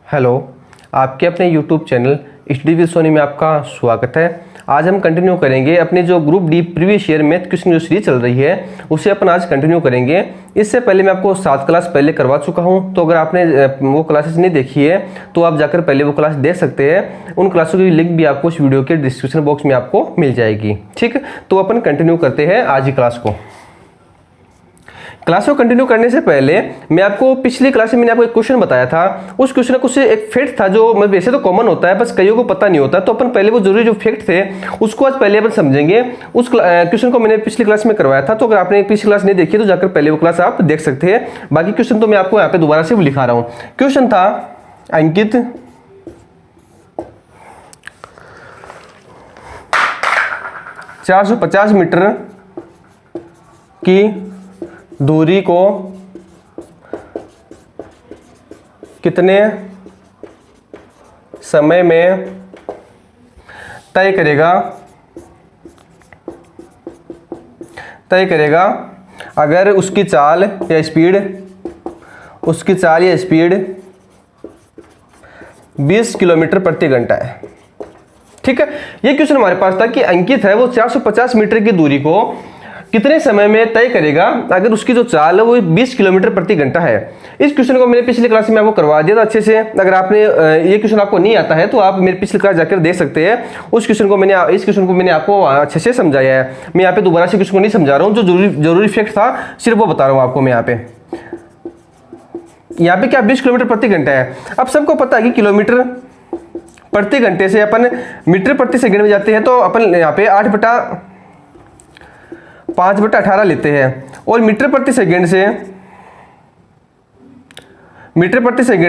Hello, आपके अपने YouTube channel study with Sony में आपका स्वागत है। आज हम कंटिन्यू करेंगे अपने जो group D previous year math question जो सीरीज चल रही है उसे अपन आज कंटिन्यू करेंगे। इससे पहले मैं आपको 7 क्लास पहले करवा चुका हूं, तो अगर आपने वो क्लासेस नहीं देखी है तो आप जाकर पहले वो क्लास देख सकते हैं। उन क्लासों की लिंक भी आपको इस वीडियो के डिस्क्रिप्शन बॉक्स में आपको मिल जाएगी। ठीक, तो अपन कंटिन्यू करते हैं आज की क्लास को। क्लास को कंटिन्यू करने से पहले मैं आपको पिछली क्लास में मैंने आपको एक क्वेश्चन बताया था। उस क्वेश्चन को से एक फैक्ट था जो वैसे तो कॉमन होता है, बस कईयों को पता नहीं होता। तो अपन पहले वो जरूरी जो फैक्ट थे उसको आज पहले अपन समझेंगे। उस क्वेश्चन को मैंने पिछली क्लास में करवाया था, तो अगर आपने पिछली क्लास नहीं देखी तो जाकर पहले वो क्लास आप देख सकते हैं। बाकी क्वेश्चन तो मैं आपको यहाँ पे दोबारा से लिखा रहा हूँ। क्वेश्चन था अंकित 450 मीटर की दूरी को कितने समय में तय करेगा अगर उसकी चाल या स्पीड 20 किलोमीटर प्रति घंटा है। ठीक है, ये क्वेश्चन हमारे पास था कि अंकित है वो 450 मीटर की दूरी को कितने समय में तय करेगा अगर उसकी जो चाल है वो 20 किलोमीटर प्रति घंटा है। इस क्वेश्चन को मैंने पिछली क्लास में आपको करवा दिया था अच्छे से। अगर आपने ये क्वेश्चन आपको नहीं आता है तो आप मेरी पिछली क्लास जाकर देख सकते हैं। इस क्वेश्चन को मैंने आपको अच्छे से समझाया है। मैं यहाँ पे दोबारा से क्वेश्चन को नहीं समझा रहा हूँ, जो जरूरी फैक्ट था सिर्फ वो बता रहा हूँ आपको मैं यहाँ पे क्या 20 किलोमीटर प्रति घंटा है। अब सबको पता है कि किलोमीटर प्रति घंटे से अपन मीटर प्रति सेकंड में जाते हैं, तो अपन यहाँ पे 5/18 लेते हैं। और मीटर प्रति सेकंड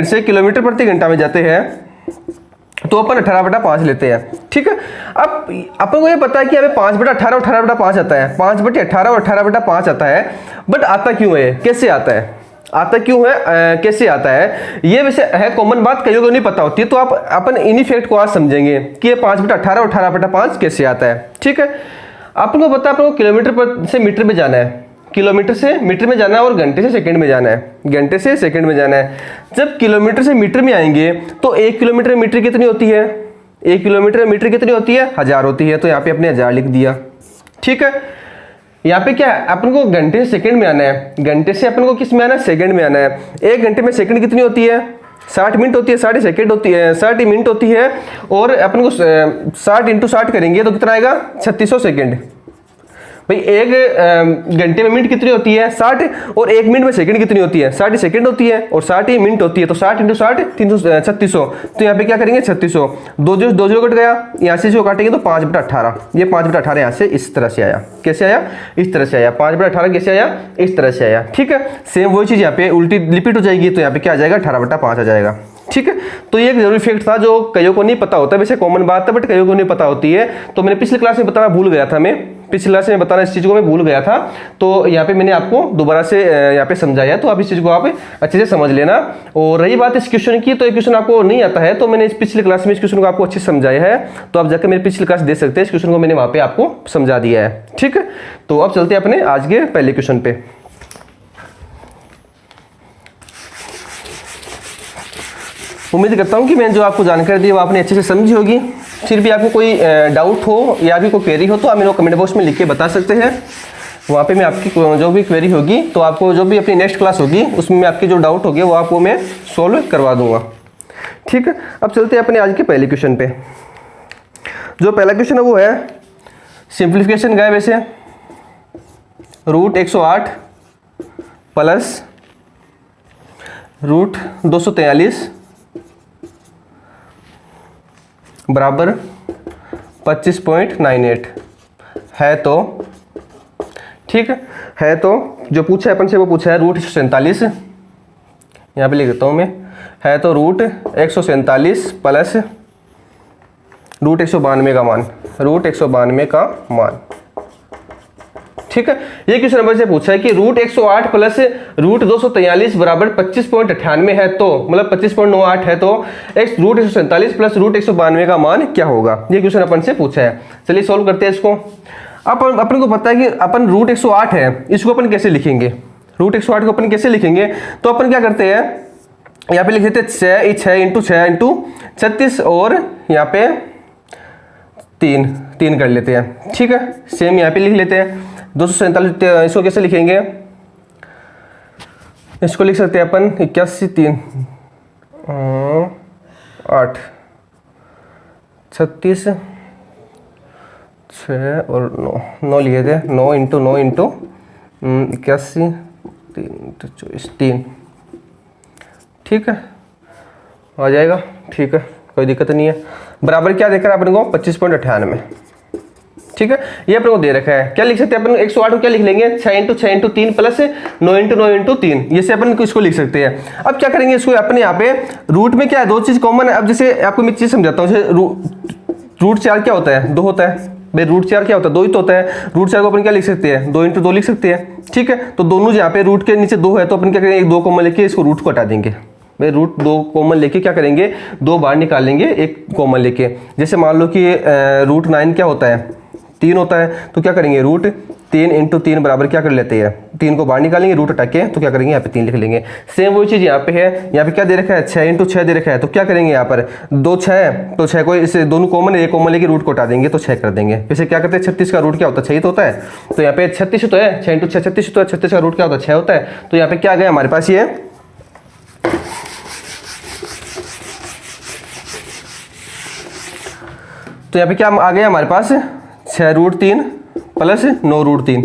से किलोमीटर प्रति घंटा में जाते हैं तो अपन 18/5 लेते हैं। ठीक है, अब अपन को ये पता है कि हमें 5/18 और 18/5 आता है, 5/18 और 18/5 आता है। बट आता क्यों है, कैसे आता है, कैसे आता है, ये वैसे है कॉमन बात, कईयों को नहीं पता होती है। तो अपन इन्हीं फैक्ट को आज समझेंगे कि ये 5/18 और 18/5 कैसे आता है। ठीक है, आपको पता है आपको किलोमीटर से मीटर में जाना है, किलोमीटर से मीटर में जाना है, और घंटे से सेकंड में जाना है। जब किलोमीटर से मीटर में आएंगे तो 1 किलोमीटर मीटर कितनी होती है, 1 किलोमीटर मीटर कितनी होती है, 1000 होती है। तो यहाँ पे अपने 1000 लिख दिया। ठीक है, यहाँ पे क्या है, अपन को घंटे से सेकंड में आना है, घंटे से अपन को किस में आना है, सेकंड में आना है। 1 घंटे में सेकंड कितनी होती है, 60 मिनट होती है, 60 सेकंड होती है, 60 मिनट होती है। और अपन को 60 × 60 करेंगे तो कितना आएगा, 3600 सेकंड। भाई 1 घंटे में मिनट कितनी होती है, 60, और 1 मिनट में सेकंड कितनी होती है, 60 सेकंड होती है, और 60 मिनट होती है। तो 60 × 60 3600। तो यहाँ पे क्या करेंगे, 3600, 2 0 कट गया, यहाँ से जो काटेंगे तो 5/18। ये 5/18 यहाँ से इस तरह से आया। कैसे आया, इस तरह से आया। 5/18 कैसे आया, इस तरह से आया। ठीक है, सेम वही चीज यहाँ पे उल्टी रिपीट हो जाएगी, तो यहाँ पे क्या आ जाएगा, 18/5 आ जाएगा। ठीक है, तो ये एक जरूरी फैक्ट था जो कईयों को नहीं पता होता, वैसे कॉमन बात है बट कईयों को नहीं पता होती है। तो मैंने पिछली क्लास में बताना भूल गया था, पिछली क्लास में बताना इस चीज को मैं भूल गया था। तो यहाँ पे मैंने आपको दोबारा से यहाँ पे समझाया, तो आप इस चीज को आप अच्छे से समझ लेना। और रही बात इस क्वेश्चन की, तो ये क्वेश्चन आपको नहीं आता है, तो मैंने इस पिछली क्लास में इस क्वेश्चन को आपको अच्छे से समझाया है। तो आप जाकर मेरी पिछली क्लास देख सकते हैं, इस क्वेश्चन को मैंने वहां पे आपको समझा दिया है। ठीक है, तो अब चलते हैं अपने आज के पहले क्वेश्चन पे। उम्मीद करता हूं कि मैंने जो आपको जानकारी दी वो आपने अच्छे से समझी होगी। फिर भी आपको कोई डाउट हो या भी कोई क्वेरी हो तो आप मेरे को कमेंट बॉक्स में लिख के बता सकते हैं। वहाँ पे मैं आपकी जो भी क्वेरी होगी, तो आपको जो भी अपनी नेक्स्ट क्लास होगी उसमें मैं आपकी जो डाउट होगी वो आपको मैं सॉल्व करवा दूंगा। ठीक है, अब चलते हैं अपने आज के पहले क्वेश्चन पे। जो पहला क्वेश्चन है वो है सिंप्लीफिकेशन का है वैसे, √108 प्लस √243 बराबर 25.98 है। तो ठीक है, तो जो पूछा है अपन से वो पूछा है √147, यहाँ पे लिख देता हूँ मैं, है तो √147 प्लस √192 का मान। ठीक है, ये क्वेश्चन नंबर से पूछा है कि √108 प्लस √243 बराबर 25.98 है, तो मतलब 25.98 है, तो √147 प्लस √192 का मान क्या होगा। ये क्वेश्चन अपन से पूछा है। चलिए सॉल्व करते हैं इसको। अपन को पता है कि अपन √108 है, इसको अपन कैसे लिखेंगे, √108 को अपन कैसे लिखेंगे। तो अपन क्या करते हैं, यहाँ पे लिख देते 6 और यहाँ पे 3 कर लेते हैं। ठीक है, सेम यहाँ पे लिख लेते हैं 247। इसको कैसे लिखेंगे, इसको लिख सकते हैं अपन 81 3 8 36 6 और 9 लिए थे। 9 इंटू 81 3 24 3। ठीक है, आ जाएगा। ठीक है, कोई दिक्कत नहीं है। बराबर क्या देख रहा है अपन को 25.98। ठीक है, ये अपन को दे रखा है। क्या लिख सकते हैं अपन 108 को क्या लिख लेंगे 6 into 6 into 3 plus 9 into 9 into 3। ये से अपन इसको लिख सकते हैं। अब क्या करेंगे, इसको अपने यहाँ पे रूट में क्या है, 2 चीज कॉमन है। अब जैसे आपको मैं चीज समझाता हूँ, रूट 4 क्या होता है, 2 होता है भाई। रूट 4 क्या होता है, 2 ही तो होता है। रूट 4 को अपन क्या लिख सकते हैं 2 इंटू 2 लिख सकते हैं। ठीक है, तो दोनों यहाँ पे रूट के नीचे 2 है तो अपन क्या करेंगे 2 कॉमन लेके इसको रूट को हटा देंगे भाई। रूट 2 कॉमन लेके क्या करेंगे 2 बाहर निकाल लेंगे 1 कॉमन लेके। जैसे मान लो कि रूट 9 क्या होता है 3 होता है, तो क्या करेंगे रूट 3 इंटू 3 बराबर क्या कर लेते हैं 3 को बाहर निकालेंगे रूट हटा के, तो क्या करेंगे यहाँ पे 3 लिख लेंगे। सेम वही चीज़ यहाँ पे है। यहाँ पे क्या दे रखा है 6 इंटू 6 दे रखा है, तो क्या करेंगे यहाँ पर 2 6, तो 6 को इसे दोनों कॉमन है, 1 कॉमन लेके रूट को हटा देंगे तो 6 कर देंगे। वैसे क्या करते हैं 36 का रूट क्या होता है 6 तो होता है। तो यहाँ पे 36 तो है, 6 इंटू 6 36 तो है, 36 का रूट क्या होता है 6 होता है। तो यहाँ पे क्या आ गया हमारे पास ये तो यहाँ पे क्या आ गया हमारे पास 6 रूट 3 प्लस 9 रूट 3।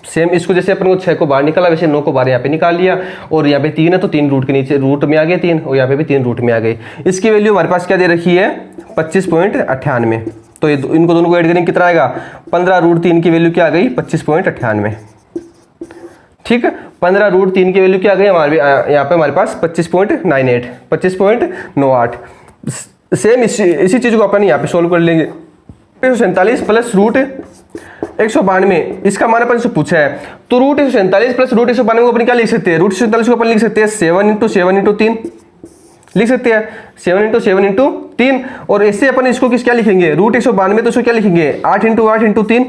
सेम इसको जैसे अपन को 6 को बाहर निकाला वैसे 9 को बाहर यहाँ पे निकाल लिया। और यहाँ पे 3 है तो 3 रूट के नीचे रूट में आ गए 3, और यहाँ पे भी 3 रूट में आ गए। इसकी वैल्यू हमारे पास क्या दे रखी है 25.98। तो ये इनको दोनों को ऐड करेंगे कितना आएगा 15 रूट 3 की वैल्यू क्या आ गई 25.98। ठीक है, 15 रूट 3 की वैल्यू क्या आ गई हमारे यहाँ पे हमारे पास 25.98 25.98। सेम इसी चीज को अपन यहाँ पे सोल्व कर लेंगे। 147 प्लस रूट 192, इसका मान अपन से पूछा है। तो रूट 147 प्लस रूट 192 को अपन क्या लिख सकते हैं, रूट 147 को अपन लिख सकते हैं 7 इंटू 7 इंटू 3 लिख सकते हैं 7 इंटू 7 इंटू 3। और ऐसे अपन इसको किस क्या लिखेंगे रूट 192 तो इसको क्या लिखेंगे 8 इंटू 8 इंटू 3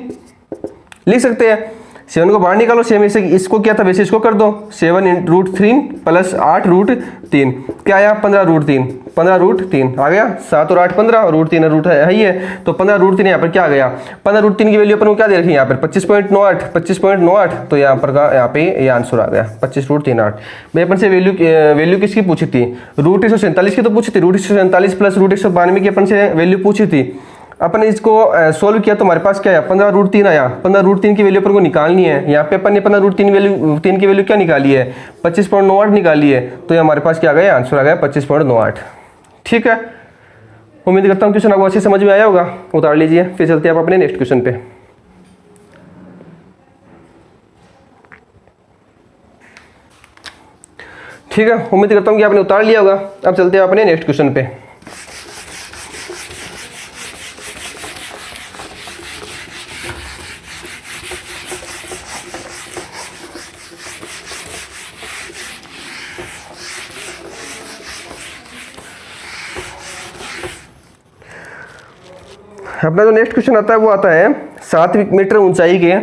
लिख सकते हैं। 7 को बाहर निकालो, सेम ऐसे इसको क्या था वैसे इसको कर दो 7 रूट 3 प्लस 8 रूट 3 क्या आया 15 रूट 3 15 रूट 3 आ गया। 7 और 8 15 और रूट 3 रूट है ही है, तो 15 रूट 3 यहाँ पर क्या आ गया 15 रूट 3 की वैल्यू अपन को क्या दे रखी है यहाँ पर 25.98 तो यहाँ पर का यहाँ पे ये आंसर आ गया 25 रूट 3 8। भाई अपन से वैल्यू किसकी पूछी थी रूट 147 की तो पूछी थी। रूट 147 प्लस रूट 192 की अपन से वैल्यू पूछी थी। अपन इसको सोल्व किया तो हमारे पास क्या है 15 रूट 3 आया। 15 रूट 3 की वैल्यू अपन को निकालनी है। यहाँ पे अपन ने 15 रूट 3 की वैल्यू क्या निकाली है 25.98 निकाली है। तो ये हमारे पास क्या आ गया आंसर आ गया 25.98। ठीक है, उम्मीद करता हूँ क्वेश्चन आपको अच्छे समझ में आया होगा। उतार लीजिए, फिर चलते हैं आप अपने नेक्स्ट क्वेश्चन पे। ठीक है, उम्मीद करता हूँ कि आपने उतार लिया होगा। अब चलते हैं अपने नेक्स्ट क्वेश्चन पे। अपना जो नेक्स्ट क्वेश्चन आता है वो आता है 7 मीटर ऊंचाई के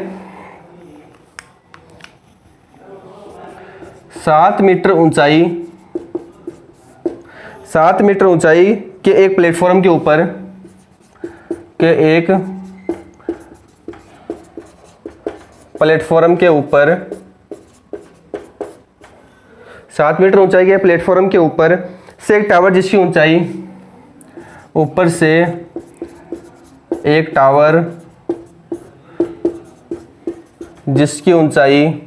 7 मीटर ऊंचाई के एक प्लेटफॉर्म के ऊपर 7 मीटर ऊंचाई के प्लेटफॉर्म के ऊपर से एक टावर जिसकी ऊंचाई ऊपर से एक टावर जिसकी ऊंचाई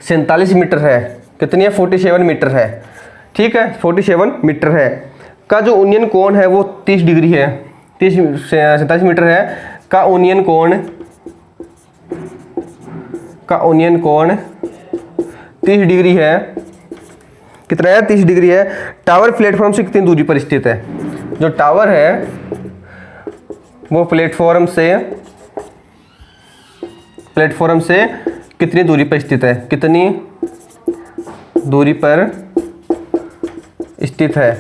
47 मीटर है। कितनी है 47 मीटर है। ठीक है, 47 मीटर है का जो ओनियन कोण है वो 30 डिग्री है। 47 मीटर है का ओनियन कोण 30 डिग्री है। कितना है 30 डिग्री है। टावर प्लेटफॉर्म से कितनी दूरी पर स्थित है। जो टावर है वो प्लेटफॉर्म से कितनी दूरी पर स्थित है, कितनी दूरी पर स्थित है।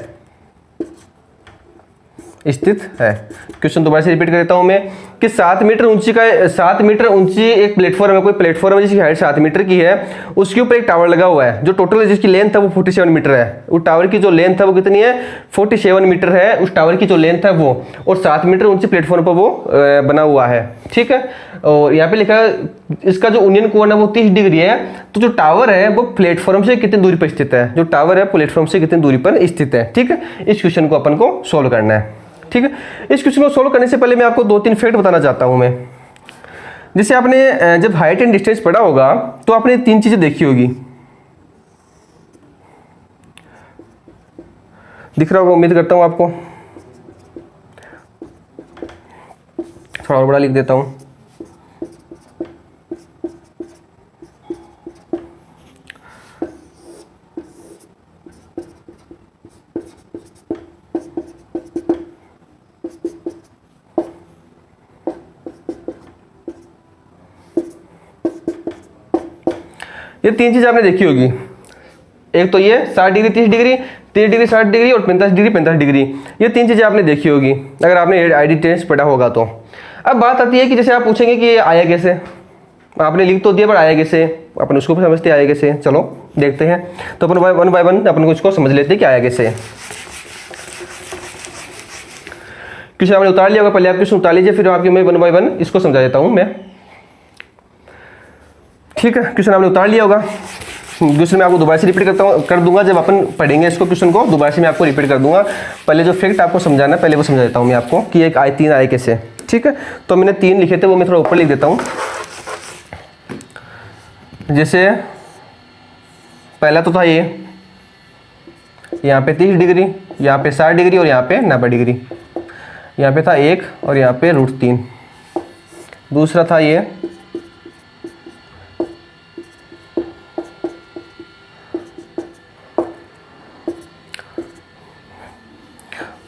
क्वेश्चन दोबारा से रिपीट कर देता हूं मैं कि 7 मीटर ऊंची का 7 मीटर ऊंची एक प्लेटफॉर्म है, कोई प्लेटफॉर्म है जिसकी हाइट 7 मीटर की है, उसके ऊपर एक टावर लगा हुआ है जो टोटल जिसकी लेंथ है वो 47 मीटर है। उस टावर की जो लेंथ है वो कितनी है, 47 मीटर है उस टावर की जो लेंथ है वो, और 7 मीटर ऊंचे प्लेटफॉर्म पर वो बना हुआ है। ठीक है, और यहाँ पे लिखा है इसका जो यूनियन कोण है वो 30 डिग्री है। तो जो टावर है वो प्लेटफॉर्म से कितनी दूरी पर स्थित है, जो टावर है प्लेटफॉर्म से कितनी दूरी पर स्थित है। ठीक है, इस क्वेश्चन को अपन को सोल्व करना है। ठीक है, इस क्वेश्चन को सोल्व करने से पहले मैं आपको 2-3 फैक्ट बताना चाहता हूं मैं। जैसे आपने जब हाइट एंड डिस्टेंस पढ़ा होगा तो आपने 3 चीजें देखी होगी, दिख रहा होगा उम्मीद करता हूं आपको। थोड़ा और बड़ा लिख देता हूं। ये 3 चीज आपने देखी होगी, एक तो ये 60 डिग्री 30 डिग्री, 30 डिग्री 60 डिग्री और 45 डिग्री 45 डिग्री, ये 3 चीजें आपने देखी होगी अगर आपने आईडी टेस्ट पढ़ा होगा तो। अब बात आती है कि जैसे आप पूछेंगे कि ये आया कैसे, आपने लिख तो दिया पर आया कैसे, अपन उसको भी समझते आया कैसे। चलो देखते हैं, तो अपन वन बाय वन अपन उसको समझ लेते हैं कि आया कैसे। क्वेश्चन आपने उतार लिया होगा, पहले आप क्वेश्चन उतार लीजिए, फिर आपकी मैं वन बाय वन इसको समझा देता हूँ मैं। ठीक है, क्वेश्चन आपने उतार लिया होगा, क्वेश्चन मैं आपको दोबारा से रिपीट कर दूंगा। जब अपन पढ़ेंगे इसको क्वेश्चन को दोबारा से मैं आपको रिपीट कर दूंगा। पहले जो फैक्ट आपको समझाना है पहले वो समझा देता हूँ मैं आपको कि एक 3 आए कैसे। ठीक है, तो मैंने 3 लिखे थे वो मैं थोड़ा ऊपर लिख देता हूँ। जैसे पहला तो था ये, यहाँ पे 30 डिग्री, यहाँ पे 60 डिग्री और यहाँ पे 90 डिग्री, यहाँ पे था 1 और यहाँ पे √3। दूसरा था ये,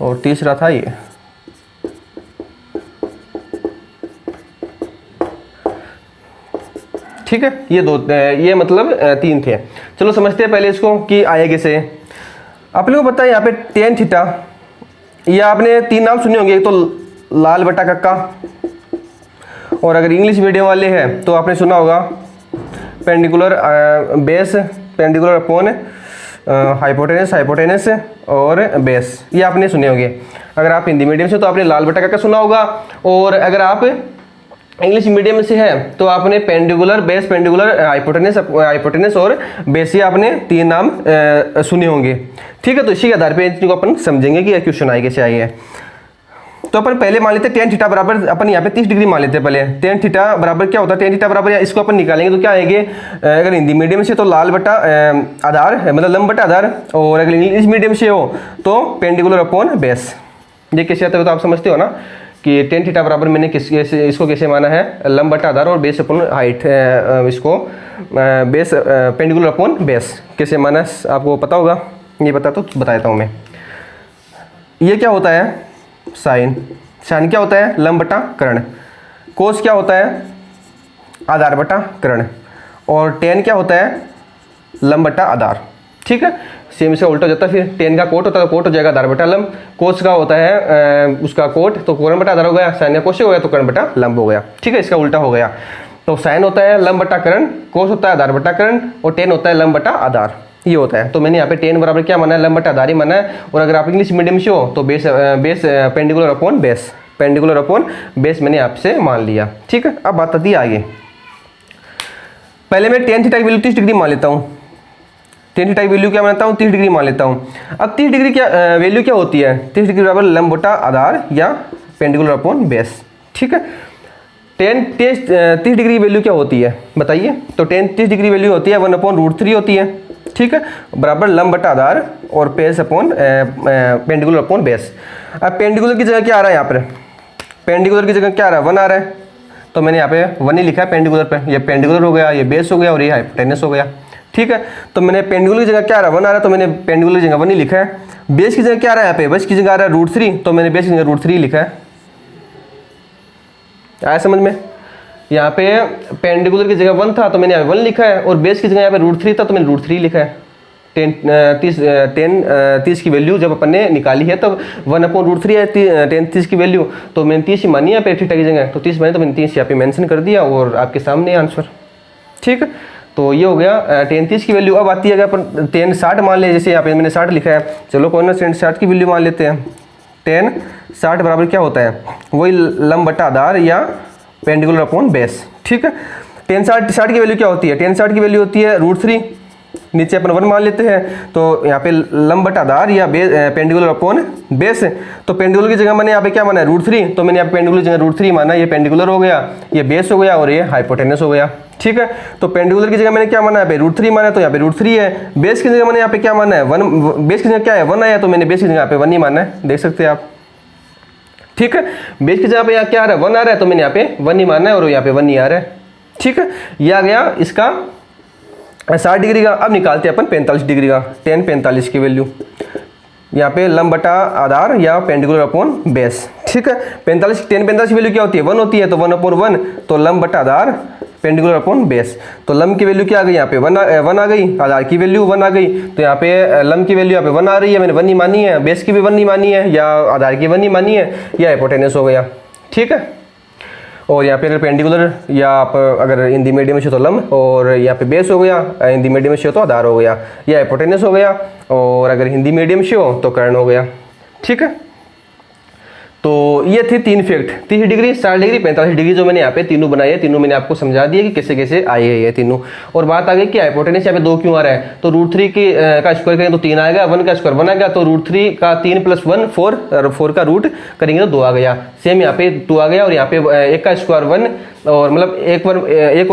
और तीसरा था ये। ठीक है, ये मतलब 3 थे। चलो समझते हैं पहले इसको कि आए कैसे। आप लोगों को पता है यहाँ पे tan थीटा, ये आपने 3 नाम सुने होंगे, एक तो लाल बटा कक्का, और अगर इंग्लिश मीडियम वाले हैं तो आपने सुना होगा perpendicular base, perpendicular upon hypotenuse और बेस, ये आपने सुने होंगे। अगर आप हिंदी मीडियम से तो आपने लाल बटा कक्का सुना होगा, और अगर आप इंग्लिश मीडियम से है तो आपने पेंडिकुलर बेस, पेंडिकुलर हाइपोटेनस और बेस, ये आपने 3 नाम सुने होंगे। ठीक है, तो इसी के आधार पे इनको अपन समझेंगे कि क्वेश्चन आए कैसे आई है। तो अपन पहले मान लेते हैं tan थीटा बराबर, अपन यहाँ पे 30 डिग्री मान लेते हैं पहले। tan थीटा बराबर क्या होता है, tan थीटा बराबर इसको अपन निकालेंगे तो क्या आएंगे, अगर हिंदी मीडियम से तो लाल बटा आधार मतलब लंब बटा आधार, और अगर इंग्लिश मीडियम से हो तो पेंडिकुलर अपॉन बेस। ये कैसे आता है तो आप समझते हो ना कि tan थीटा बराबर मैंने इसको कैसे माना है, लंब बटा आधार और बेस अपॉन हाइट, इसको बेस पेंडिकुलर अपॉन बेस कैसे माना आपको पता होगा, ये पता तो बता देता हूँ मैं। ये क्या होता है साइन, साइन क्या होता है लंब बटा कर्ण, कोस क्या होता है आधार बटा कर्ण, और टेन क्या होता है लंब बटा आधार। ठीक है, सेम से उल्टा हो जाता है, फिर टेन का कोट होता है तो कोट हो जाएगा आधार बटा लंब, कोस का होता है उसका कोट तो कर्ण बटा आधार हो गया, साइन का कोश हो गया तो कर्ण बटा लंब हो गया। ठीक है, इसका उल्टा हो गया, तो साइन होता है लंब बटा कर्ण, कोस होता है आधार बटा कर्ण, और टेन होता है लंब बटा आधार, ये होता है। तो मैंने यहाँ पे टेन बराबर क्या माना है लंब बटा आधार ही माना है, और अगर आप इंग्लिश मीडियम से हो तो base perpendicular upon base, perpendicular upon base मैंने आपसे मान लिया। ठीक है, अब बात आती है आगे। पहले मैं tan थीटा की वैल्यू 30 डिग्री मान लेता हूँ, tan थीटा की वैल्यू क्या मानता हूँ 30 डिग्री मान लेता हूँ। अब 30 डिग्री क्या वैल्यू क्या होती है, 30 डिग्री बराबर लंब बटा आधार या पेंडिकुलर अपॉन बेस। ठीक है, 30 डिग्री वैल्यू क्या होती है बताइए, तो 30 डिग्री वैल्यू होती है 1/√3 होती है। ठीक है, बराबर लंब बटा आधार और base upon perpendicular upon base. अब पेंडिकुलर की जगह क्या आ रहा है, यहाँ पर पेंडिकुलर की जगह क्या आ रहा है 1 आ रहा है, तो मैंने यहाँ पे 1 ही लिखा है पेंडिकुलर पे, ये पेंडिकुलर हो गया, ये बेस हो गया और ये हाइपोटेनस हो गया। ठीक है, तो मैंने पेंडिकुलर की जगह क्या आ रहा है 1 आ रहा है, तो मैंने पेंडिकुलर की जगह 1 ही लिखा है। बेस की जगह क्या आ रहा है, यहाँ पे बेस की जगह आ रहा है √3, तो मैंने बेस की जगह √3 लिखा है। आया समझ में, यहाँ पे पेंडिकुलर की जगह 1 था तो मैंने यहाँ पे 1 लिखा है, और बेस की जगह यहाँ पे √3 था तो मैंने √3 लिखा है। 30 की वैल्यू जब अपन ने निकाली है तब 1/√3 है 30 की वैल्यू, तो मैंने 30 ही मानी है पे थीटा की जगह, तो 30 मानी तो मैंने 30 यहाँ पे मेंशन कर दिया और आपके सामने आंसर। ठीक है, तो ये हो गया 30 की वैल्यू। अब आती है अगर अपन 60 मान ले, जैसे यहाँ पे मैंने 60 लिखा है, चलो कोई ना 60 की वैल्यू मान लेते हैं। 60 बराबर क्या होता है, वही लंब बटा आधार या पेंडिकुलर अपॉन बेस। ठीक है, 60 की वैल्यू क्या होती है, 60 की वैल्यू होती है √3, नीचे अपन 1 मान लेते हैं, तो यहाँ पे लंब बटा आधार या पेंडिकुलर अपॉन बेस। तो पेंडिकुलर की जगह मैंने यहाँ पे क्या माना है √3, तो मैंने यहाँ पे पेंडिकुलर की जगह √3 माना, ये पेंडिकुलर हो गया, ये बेस हो गया और ये हाइपोटेनस हो गया। ठीक है, तो पेंडिकुलर की जगह मैंने क्या माना है, यहाँ पे √3 माना है, तो यहाँ पे √3 है। बेस की जगह मैंने यहाँ पे क्या माना है 1, बेस की जगह क्या है 1 आया, तो मैंने बेस की जगह यहाँ पे 1 ही माना है, देख सकते हैं आप। ठीक है, बेस की जगह पे यहाँ क्या आ रहा है 1 आ रहा है, तो मैंने यहाँ पे 1 ही माना है और यहाँ पे 1 ही आ रहा है। ठीक है, ये आ गया इसका 60 डिग्री का। अब निकालते हैं अपन 45 डिग्री का, tan 45 की वैल्यू, यहाँ पे लंब बटा आधार या पेंडिकुलर अपॉन बेस। ठीक है, 45 tan 45 की वैल्यू क्या होती है 1 होती है, तो 1/1, तो लंब बटा आधार पेंडिकुलर अपॉन बेस। तो लंब की वैल्यू क्या आ गई, यहाँ पे 1 आ गई, आधार की वैल्यू 1 आ गई, तो यहाँ पे लंब की वैल्यू यहाँ पे 1 आ रही है, मैंने 1 ही मानी है, बेस की भी 1 ही मानी है या आधार की 1 ही मानी है, या हाइपोटेनस हो गया। ठीक है, और यहाँ पे अगर पेंडिकुलर या आप अगर हिंदी मीडियम में से तो लंब, और यहाँ पे बेस हो गया, हिंदी मीडियम में से हो तो आधार हो गया, या हाइपोटेनस हो गया, और अगर हिंदी मीडियम से हो तो कर्ण हो गया। ठीक है, तो ये थे 3 फैक्ट, 30 डिग्री, 60 डिग्री, 45 डिग्री, जो मैंने यहाँ पे तीनों बनाए हैं, तीनों मैंने आपको समझा दिया कि कैसे कैसे आए हैं ये तीनों। और बात आ गई कि हाइपोटेनस यहाँ पे 2 क्यों आ रहा है, तो √3 का स्क्वायर करेंगे तो 3 आएगा, 1 का स्क्वायर 1 आएगा, तो √3 का 3 + 1 4, और 4 का रूट करेंगे तो 2 आ गया। सेम यहाँ पे 2 आ गया, और यहाँ पे 1 का स्क्वायर 1, और मतलब 1 और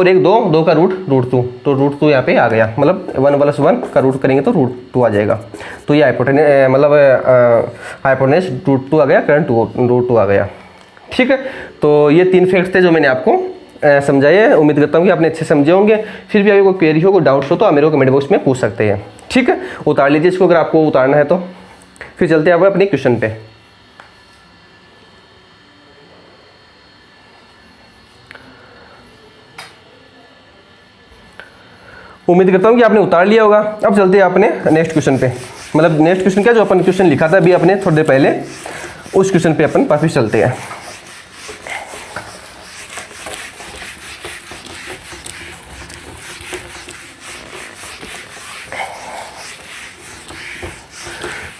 1 2 का रूट √2, तो √2 यहाँ पे आ गया, मतलब 1 + 1 का रूट करेंगे तो √2 आ जाएगा। तो ये हाइपोटेनस मतलब हाइपोटेनस √2 आ गया, कर्ण √2 आ गया। ठीक है, तो ये 3 फैक्ट्स थे जो मैंने आपको समझाए हैं। उम्मीद करता हूँ कि आपने अच्छे समझे होंगे। फिर भी अगर कोई क्वेरी हो, कोई डाउट्स हो तो आप मेरे को कमेंट बॉक्स में पूछ सकते हैं। ठीक है, उतार लीजिए इसको अगर आपको उतारना है तो। फिर चलते हैं अपने क्वेश्चन पे। उम्मीद करता हूँ कि आपने उतार लिया होगा। अब चलते हैं अपने नेक्स्ट क्वेश्चन पे, मतलब नेक्स्ट क्वेश्चन क्या, जो अपन क्वेश्चन लिखा था अभी अपने थोड़ी देर पहले, उस क्वेश्चन पे अपन वापस चलते हैं।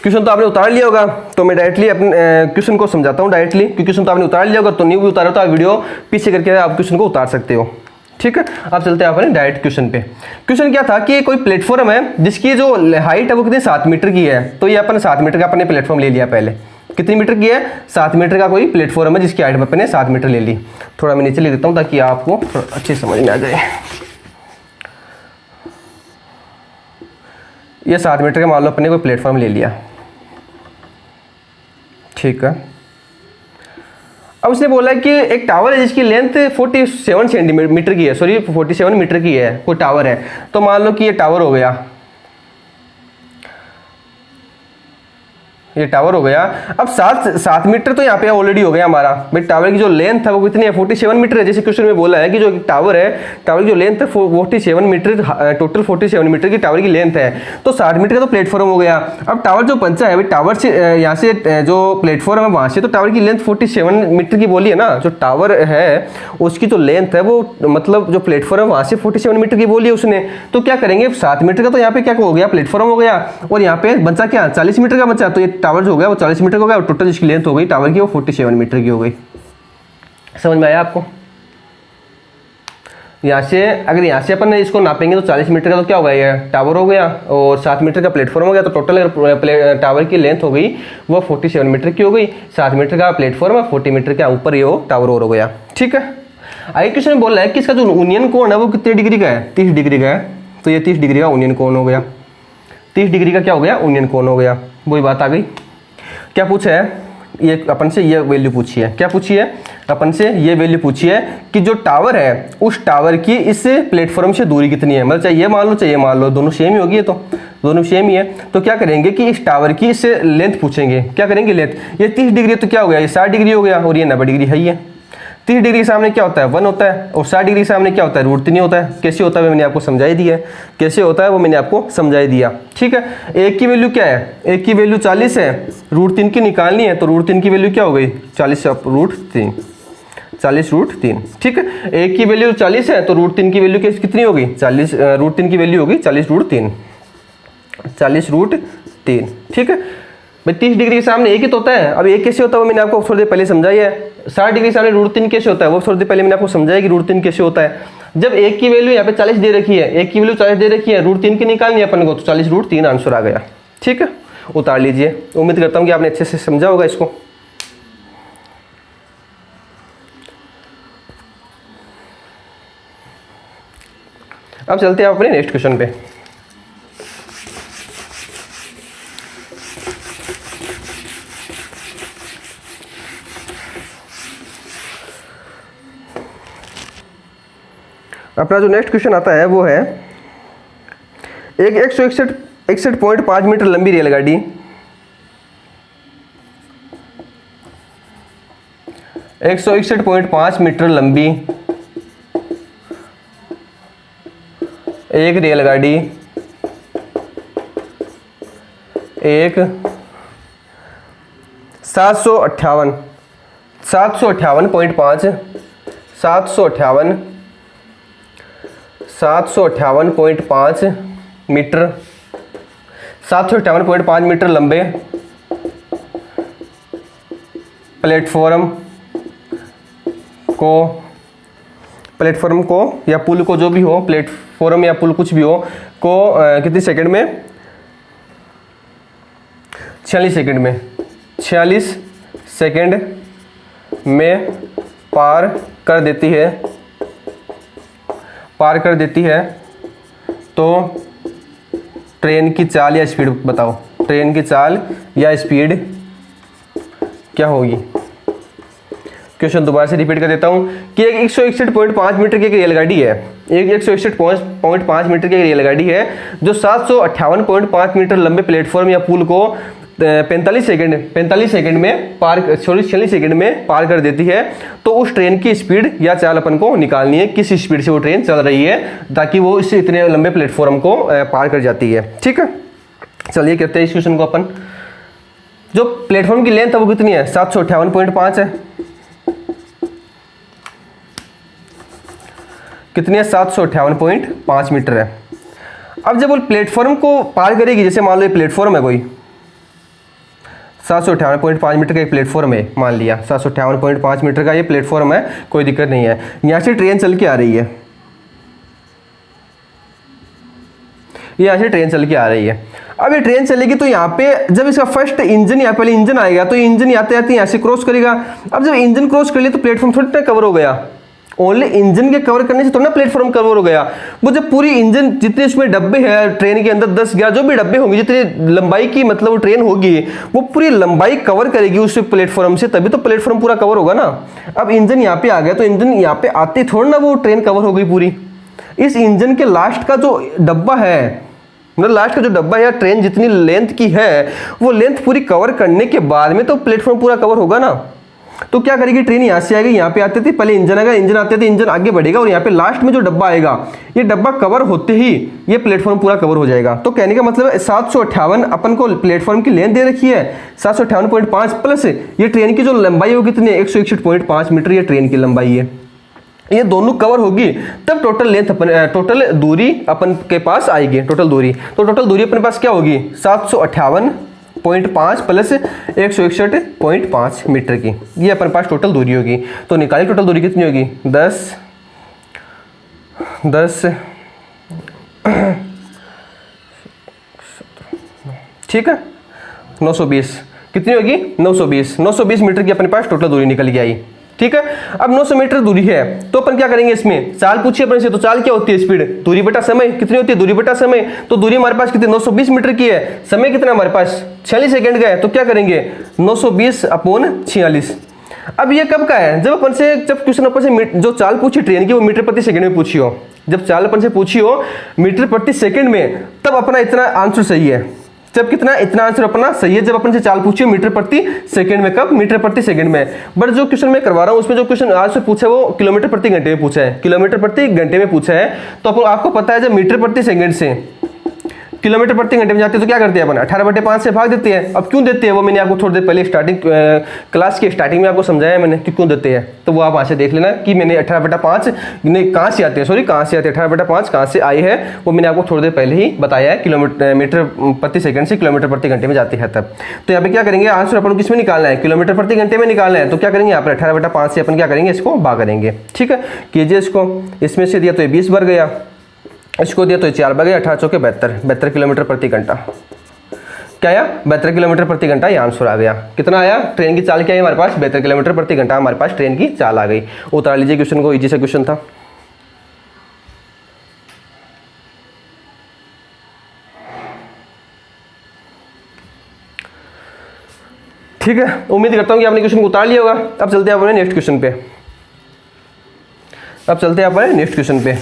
क्वेश्चन तो आपने उतार लिया होगा, तो मैं डायरेक्टली अपने क्वेश्चन को समझाता हूँ डायरेक्टली, क्योंकि क्वेश्चन तो आपने उतार लिया होगा, तो नहीं भी उतारा तो आप वीडियो पीछे करके आप क्वेश्चन को उतार सकते हो। ठीक है, अब चलते हैं अपने डायरेक्ट क्वेश्चन पे। क्वेश्चन क्या था कि कोई प्लेटफॉर्म है जिसकी जो हाइट है वो कितनी 7 मीटर की है, तो ये अपन 7 मीटर का अपने प्लेटफॉर्म ले लिया। पहले कितनी मीटर की है, 7 मीटर का कोई प्लेटफॉर्म है जिसकी हाइट अपने 7 मीटर ले ली। थोड़ा मैं नीचे लिख देता हूँ ताकि आपको अच्छे समझ में आ जाए। ये 7 मीटर का मान लो अपने कोई प्लेटफॉर्म ले लिया। ठीक है, अब उसने बोला कि एक टावर है जिसकी लेंथ 47 सेंटीमीटर की है, सॉरी 47 मीटर की है, कोई टावर है। तो मान लो कि ये टावर हो गया, ये टावर हो गया। अब 7 मीटर तो यहाँ पे ऑलरेडी हो गया हमारा। भाई टावर की जो लेंथ है वो कितनी है, 47 मीटर है। जैसे क्वेश्चन में बोला है कि जो टावर है, टावर की जो लेंथ है 47 मीटर, टोटल 47 मीटर की टावर की लेंथ है। तो 60 मीटर का तो प्लेटफॉर्म हो गया। अब टावर जो पंचा है, भाई टावर से यहाँ से जो प्लेटफॉर्म है वहाँ से, तो टावर की लेंथ 47 मीटर की बोली है ना। जो टावर है उसकी जो लेंथ है वो, मतलब जो प्लेटफॉर्म है वहाँ से 47 मीटर की बोली है उसने। तो क्या करेंगे, 7 मीटर का तो यहाँ पे क्या हो गया, प्लेटफॉर्म हो गया, और यहाँ पे बचा क्या 40 मीटर का बचा। तो ये टावर जो हो गया वो 40 मीटर का हो गया, और टोटल जिसकी लेंथ हो गई टावर की वो 47 मीटर की हो गई। समझ में आया आपको? यहाँ से अगर यहाँ से अपन इसको नापेंगे तो 40 मीटर का तो क्या हो गया, ये टावर हो गया, और 7 मीटर का प्लेटफॉर्म हो गया। तो टोटल टावर की लेंथ हो गई वो 47 मीटर की हो गई। 7 मीटर का प्लेटफॉर्म है, 40 मीटर के ऊपर ये वो टावर और हो गया। ठीक है, आगे क्वेश्चन में बोल रहा है कि इसका जो यूनियन कोण है वो कितने डिग्री का है, 30 डिग्री का है। तो ये 30 डिग्री का यूनियन कोण हो गया। 30 डिग्री का क्या हो गया, यूनियन कोण हो गया। वही बात आ गई। क्या पूछा है, ये अपन से ये वैल्यू पूछी है। क्या पूछी है, अपन से ये वैल्यू पूछी है कि जो टावर है उस टावर की इस प्लेटफॉर्म से दूरी कितनी है। मतलब चाहिए मान लो, चाहिए मान लो, दोनों सेम ही होगी। तो दोनों सेम ही है। तो क्या करेंगे कि इस टावर की इससे लेंथ पूछेंगे। क्या करेंगे, लेंथ। ये 30 डिग्री तो क्या हो गया, ये 60 डिग्री हो गया, और ये 90 डिग्री है ही है। 30 डिग्री के सामने क्या होता है 1 होता है, और 60 डिग्री के सामने क्या होता है √3 होता है। कैसे होता है वो मैंने आपको समझा ही दिया है, कैसे होता है वो मैंने आपको समझा ही दिया। ठीक है, एक की वैल्यू क्या है, एक की वैल्यू 40 है, √3 की निकालनी है, तो √3 की वैल्यू क्या हो गई 40 √3, 40 √3। ठीक है, एक की वैल्यू 40 है तो √3 की वैल्यू कितनी होगी 40, √3 की वैल्यू होगी 40 √3, 40 √3। ठीक है भाई, 30 डिग्री के सामने एक ही तो होता है। अब एक कैसे होता है वो मैंने आपको थोड़ी देर पहले समझाई है। 60 डिग्री के सामने √3 कैसे होता है वो थोड़ी देर पहले मैंने आपको समझाया कि √3 कैसे होता है। जब एक की वैल्यू यहाँ पे 40 दे रखी है, एक की वैल्यू 40 दे रखी है, √3 की निकालनी है अपन को, तो 40 √3 आंसर आ गया। ठीक है, उतार लीजिए। उम्मीद करता हूँ कि आपने अच्छे से समझा होगा इसको। अब चलते हैं अपने नेक्स्ट क्वेश्चन पे। अपना जो नेक्स्ट क्वेश्चन आता है वो है एक 161.5 मीटर लंबी रेलगाड़ी 161.5 मीटर लंबी एक रेलगाड़ी एक 758.5 मीटर 758.5 मीटर लंबे प्लेटफॉर्म को या पुल को, जो भी हो, प्लेटफॉर्म या पुल कुछ भी हो, को कितनी सेकंड में 46 सेकंड में 46 सेकंड में पार कर देती है तो ट्रेन की चाल या स्पीड बताओ। ट्रेन की चाल या स्पीड क्या होगी। क्वेश्चन दोबारा से रिपीट कर देता हूं कि एक 161.5 मीटर की एक रेलगाड़ी है, एक 161.5 मीटर की एक रेलगाड़ी है जो 758.5 मीटर लंबे प्लेटफॉर्म या पुल को 45 सेकंड में पार 46 सेकंड में पार कर देती है। तो उस ट्रेन की स्पीड या चाल अपन को निकालनी है, किस स्पीड से वो ट्रेन चल रही है ताकि वो इस इतने लंबे प्लेटफॉर्म को पार कर जाती है। ठीक है, चलिए करते हैं इस क्वेश्चन को अपन। जो प्लेटफॉर्म की लेंथ है वो कितनी है 758.5 है, कितनी है 758.5 मीटर है। अब जब वो प्लेटफॉर्म को पार करेगी, जैसे मान लो ये प्लेटफॉर्म है कोई 758.5 मीटर का एक प्लेटफॉर्म है, मान लिया 758.5 मीटर का ये प्लेटफॉर्म है, कोई दिक्कत नहीं है। यहाँ से ट्रेन चल के आ रही है, यहाँ से ट्रेन चल के आ रही है। अब ये ट्रेन चलेगी तो यहाँ पे जब इसका फर्स्ट इंजन, यहाँ पहले इंजन आएगा तो इंजन आते आते यहाँ से क्रॉस करेगा। अब जब इंजन क्रॉस कर लिया तो प्लेटफॉर्म थोड़ी ना कवर हो गया, ओनली इंजन के कवर करने से थोड़ा ना प्लेटफॉर्म कवर हो गया। वो जब पूरी इंजन जितने उसमें डब्बे हैं ट्रेन के अंदर 10-11 जो भी डब्बे होंगे, जितनी लंबाई की मतलब वो ट्रेन होगी, वो पूरी लंबाई कवर करेगी उस प्लेटफॉर्म से, तभी तो प्लेटफॉर्म पूरा कवर होगा ना। अब इंजन यहाँ पे आ गया तो इंजन यहाँ पे आते थोड़ा ना वो ट्रेन कवर हो गई पूरी। इस इंजन के लास्ट का जो डब्बा है, मतलब लास्ट का जो डब्बा है या ट्रेन जितनी लेंथ की है वो लेंथ पूरी कवर करने के बाद में तो प्लेटफॉर्म पूरा कवर होगा ना। तो क्या करेगी ट्रेन यहाँ से आएगी, यहाँ पे आते थे पहले इंजन आएगा, इंजन आते थे इंजन आगे बढ़ेगा और यहाँ पे लास्ट में जो डब्बा आएगा ये डब्बा कवर होते ही ये प्लेटफॉर्म पूरा कवर हो जाएगा। तो कहने का मतलब 758 अपन को प्लेटफॉर्म की लेंथ दे रखी है 758.5 प्लस ये ट्रेन की जो लंबाई होगी कितनी है 161.5 मीटर ये ट्रेन की लंबाई है। ये दोनों कवर होगी तब टोटल लेंथ टोटल दूरी अपन के पास आएगी, टोटल दूरी। तो टोटल दूरी अपने पास क्या होगी 758.5 प्लस 161.5 मीटर की, ये अपने पास टोटल दूरी होगी। तो निकालिए टोटल दूरी कितनी होगी 10 ठीक है 920 कितनी होगी 920 मीटर की अपने पास टोटल दूरी निकल के आई। ठीक है, अब 900 मीटर दूरी है तो अपन क्या करेंगे, इसमें चाल पूछिए अपन से, तो चाल क्या होती है स्पीड, दूरी बटा समय कितनी होती है, दूरी बटा समय। तो दूरी हमारे पास कितनी 920 मीटर की है, समय कितना हमारे पास 46 सेकंड का है, तो क्या करेंगे 920/46। अब ये कब का है, जब अपन से जब क्वेश्चन अपन से जो चाल पूछी ट्रेन की वो मीटर प्रति सेकंड में पूछी हो, जब चाल अपन से पूछी हो मीटर प्रति सेकंड में, तब अपना इतना आंसर सही है। तब कितना, इतना आंसर अपना सही है। जब अपन से चाल पूछिए मीटर प्रति सेकंड में, कब, मीटर प्रति सेकंड में। बट जो क्वेश्चन मैं करवा रहा हूँ उसमें जो क्वेश्चन आज से पूछा है वो किलोमीटर प्रति घंटे में पूछा है, किलोमीटर प्रति घंटे में पूछा है। तो आपको पता है जब मीटर प्रति सेकंड से किलोमीटर प्रति घंटे में जाते हैं तो क्या करते हैं अपन, 18/5 से भाग देते हैं। अब क्यों देते हैं वो मैंने आपको थोड़ी देर पहले स्टार्टिंग क्लास की स्टार्टिंग में आपको समझाया मैंने कि क्यों देते हैं। तो वो आप वहाँ से देख लेना कि मैंने 18/5 कहाँ से आते हैं, सॉरी कहाँ से आते हैं, 18/5 कहाँ से आई है वो मैंने आपको थोड़ी देर पहले ही बताया है। मीटर प्रति सेकंड से किलोमीटर प्रति घंटे में जाती है तब। तो यहाँ पे क्या करेंगे, आंसर अपन किस में निकालना है, किलोमीटर प्रति घंटे में निकालना है। तो क्या करेंगे यहाँ पर 18/5 से अपन क्या करेंगे, इसको भाग करेंगे। ठीक है, कीजिए इसको, इसमें से दिया तो ये 20 बार गया, इसको दिया तो ये 4 बार गया, 18 चौके 72 किलोमीटर प्रति घंटा। क्या आया, 72 किलोमीटर प्रति घंटा, ये आंसर आ गया। कितना आया, ट्रेन की चाल क्या है हमारे पास, 72 किलोमीटर प्रति घंटा हमारे पास ट्रेन की चाल आ गई। उतार लीजिए क्वेश्चन को, इजी सा क्वेश्चन था। ठीक है, उम्मीद करता हूँ कि आपने क्वेश्चन को उतार लिया होगा। अब चलते हैं अपने नेक्स्ट क्वेश्चन पे, नेक्स्ट क्वेश्चन पे।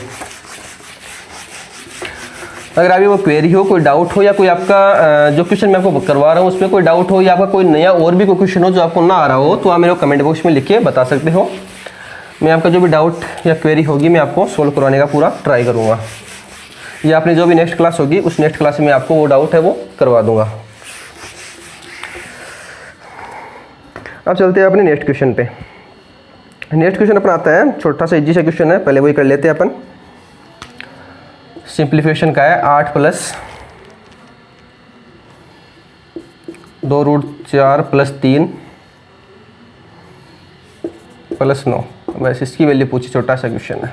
अगर अभी वो क्वेरी हो, कोई डाउट हो, या कोई आपका जो क्वेश्चन मैं आपको करवा रहा हूँ उसमें कोई डाउट हो, या आपका कोई नया और भी कोई क्वेश्चन हो जो आपको ना आ रहा हो, तो आप मेरे को कमेंट बॉक्स में लिख के बता सकते हो। मैं आपका जो भी डाउट या क्वेरी होगी मैं आपको सोल्व करवाने का पूरा ट्राई करूँगा, या आपने जो भी नेक्स्ट क्लास होगी उस नेक्स्ट क्लास में आपको वो डाउट है वो करवा दूँगा। अब चलते हैं अपने नेक्स्ट क्वेश्चन पे। नेक्स्ट क्वेश्चन अपना आता है, छोटा सा इजी सा क्वेश्चन है, पहले वही कर लेते हैं अपन। सिंप्लीफिकेशन का है 8 + 2√4 + 3 + 9। वैसे इसकी वैल्यू पूछी, छोटा सा क्वेश्चन है।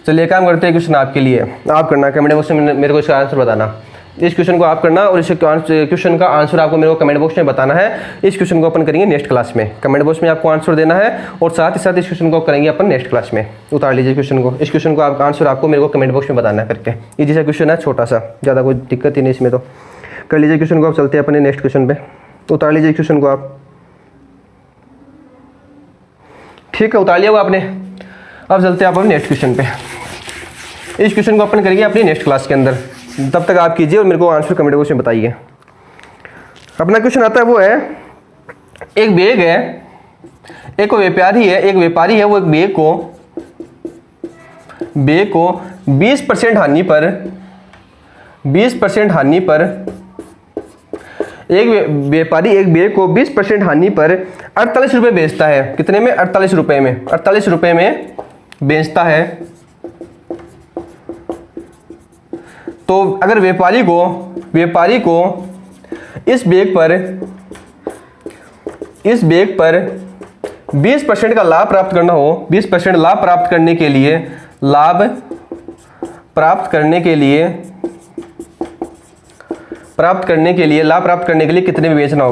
चलिए काम करते हैं, क्वेश्चन आपके लिए, आप करना कमेंट बॉक्स में मेरे को इसका आंसर बताना। इस क्वेश्चन को आप करना और इस क्वेश्चन का आंसर आपको मेरे को कमेंट बॉक्स में बताना है। इस क्वेश्चन को अपन करेंगे नेक्स्ट क्लास में, कमेंट बॉक्स में आपको आंसर देना है, और साथ ही साथ इस क्वेश्चन को करेंगे अपन नेक्स्ट क्लास में। उतार लीजिए क्वेश्चन को, इस क्वेश्चन को आपका आंसर आपको मेरे को कमेंट बॉक्स में बताना है करके। इजी सा क्वेश्चन है, छोटा सा, ज़्यादा कोई दिक्कत ही नहीं इसमें, तो कर लीजिए क्वेश्चन को। आप चलते हैं अपने नेक्स्ट क्वेश्चन पे, उतार लीजिए क्वेश्चन को आप। ठीक है, उतार लिया हुआ आपने। अब चलते हैं आप अपने नेक्स्ट क्वेश्चन पे। इस क्वेश्चन को अपन करेंगे अपनी नेक्स्ट क्लास के अंदर, तब तक आप कीजिए और मेरे को आंसर कमेंट बॉक्स में बताइए। अपना क्वेश्चन आता है वो है, एक बैग है, एक व्यापारी है, वो एक बैग को 20% हानि पर एक व्यापारी एक बैग को 20% हानि पर 48 रुपये बेचता है। कितने में, 48 रुपये में, 48 रुपये में बेचता है। तो अगर व्यापारी को इस बैग पर 20% का लाभ प्राप्त करना हो, 20% लाभ प्राप्त करने के लिए लाभ प्राप्त करने के लिए कितने में बेचना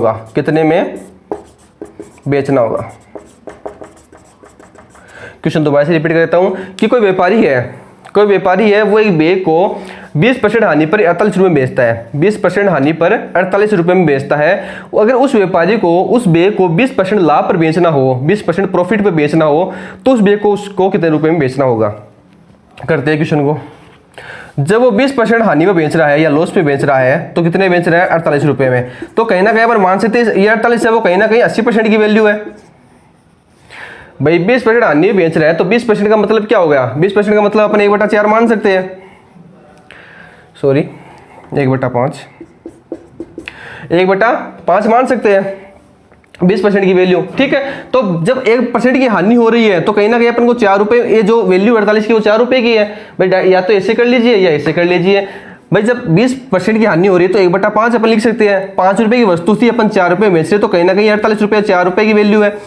होगा, क्वेश्चन दोबारा से रिपीट कर देता हूं कि कोई व्यापारी है वो एक बैग को 20% हानि पर 48 रुपये में बेचता है। 20% हानि पर 48 रुपये में बेचता है। अगर उस व्यापारी को उस बैग को 20% लाभ पर बेचना हो, 20% प्रॉफिट पर बेचना हो, तो उस बैग को उसको कितने रुपये में बेचना होगा। करते हैं क्वेश्चन को। जब वो 20% हानि में बेच रहा है या लॉस पे बेच रहा है, तो कितने बेच रहा है, 48 रुपये में। तो कहीं ना कहीं पर मान सकते हैं ये 48 है वो कहीं ना कहीं 80% की वैल्यू है। भाई 20% हानि में बेच रहा है तो 20% का मतलब क्या हो गया, 20% का मतलब अपन 1/4 मान सकते हैं, सॉरी 1/5 मान सकते हैं 20% की वैल्यू। ठीक है, तो जब 1% की हानि हो रही है तो कहीं ना कहीं अपन को 4 रुपये, ये जो वैल्यू 48 की वो 4 रुपये की है। भाई या तो ऐसे कर लीजिए या ऐसे कर लीजिए। भाई जब 20% की हानि हो रही है तो 1/5 अपन लिख सकते हैं। 5 रुपये की वस्तु थी, अपन 4 रुपये बेच रहे, तो कहीं ना कहीं 48 रुपये 4 रुपये की वैल्यू है।